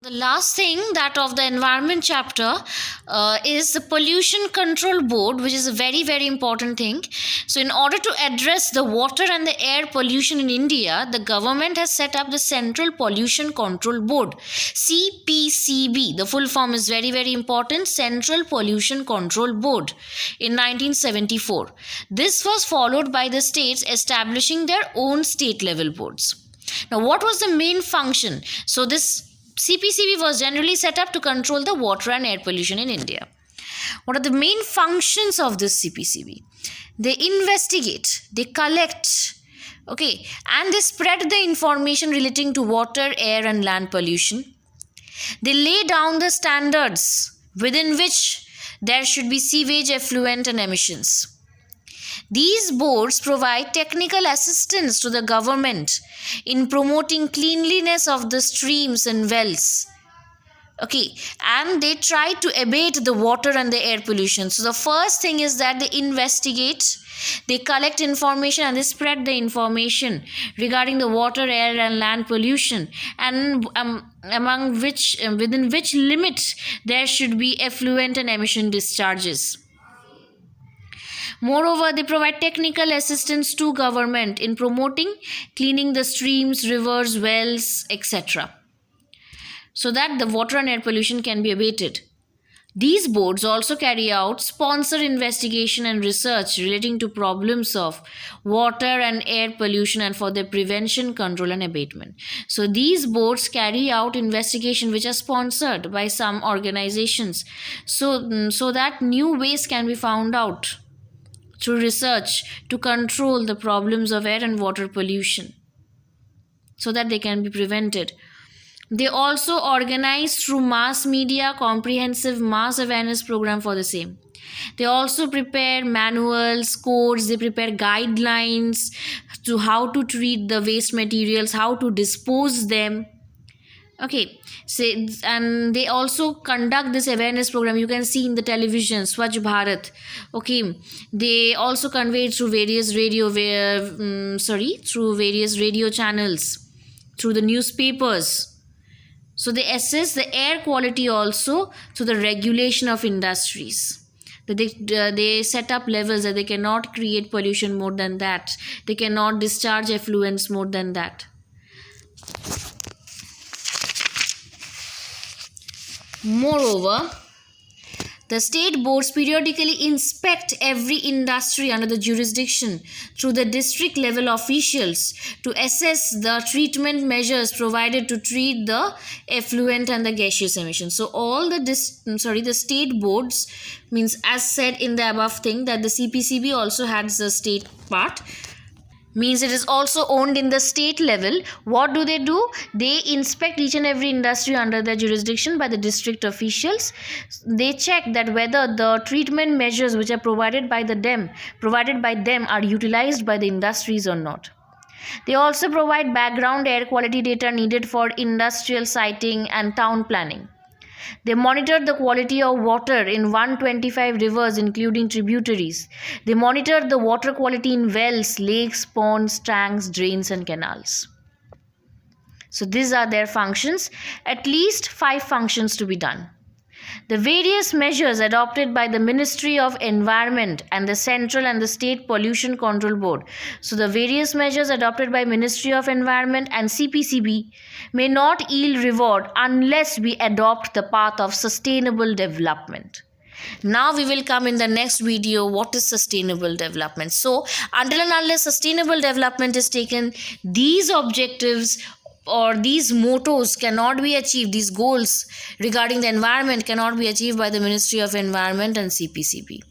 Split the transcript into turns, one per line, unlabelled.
The last thing that of the environment chapter is the pollution control board, which is a very very important thing. So in order to address the water and the air pollution in India, the government has set up the Central Pollution Control Board, CPCB. The full form is very very important, Central Pollution Control Board, in 1974. This was followed by the states establishing their own state level boards. Now what was the main function? So this CPCB was generally set up to control the water and air pollution in India. What are the main functions of this CPCB? They investigate, they collect, and they spread the information relating to water, air, and land pollution. They lay down the standards within which there should be sewage, effluent, and emissions. These boards provide technical assistance to the government in promoting cleanliness of the streams and wells. And they try to abate the water and the air pollution. So the first thing is that they investigate, they collect information, and they spread the information regarding the water, air, and land pollution, and within which limit there should be effluent and emission discharges. Moreover, they provide technical assistance to government in promoting cleaning the streams, rivers, wells, etc., so that the water and air pollution can be abated. These boards also carry out sponsored investigation and research relating to problems of water and air pollution and for their prevention, control, and abatement. So these boards carry out investigation which are sponsored by some organizations, so that new ways can be found out through research to control the problems of air and water pollution, so that they can be prevented. They also organize through mass media comprehensive mass awareness program for the same. They also prepare manuals, codes, they prepare guidelines to how to treat the waste materials, how to dispose them. And they also conduct this awareness program. You can see in the television, Swachh Bharat. They also convey through various radio channels, through the newspapers. So they assess the air quality also through the regulation of industries. They set up levels that they cannot create pollution more than that. They cannot discharge effluents more than that. Moreover, the state boards periodically inspect every industry under the jurisdiction through the district level officials to assess the treatment measures provided to treat the effluent and the gaseous emissions. So all the state boards, means as said in the above thing, that the CPCB also has the state part, means it is also owned in the state level. What do? They inspect each and every industry under their jurisdiction by the district officials. They check that whether the treatment measures which are provided by them are utilized by the industries or not. They also provide background air quality data needed for industrial siting and town planning. They monitor the quality of water in 125 rivers including tributaries. They monitor the water quality in wells, lakes, ponds, tanks, drains, and canals. So these are their functions. At least 5 functions to be done. The various measures adopted by the Ministry of Environment and the Central and the State Pollution Control Board. So the various measures adopted by Ministry of Environment and CPCB may not yield reward unless we adopt the path of sustainable development. Now we will come in the next video what is sustainable development. So until and unless sustainable development is taken, these objectives or these mottos cannot be achieved, these goals regarding the environment cannot be achieved by the Ministry of Environment and CPCB.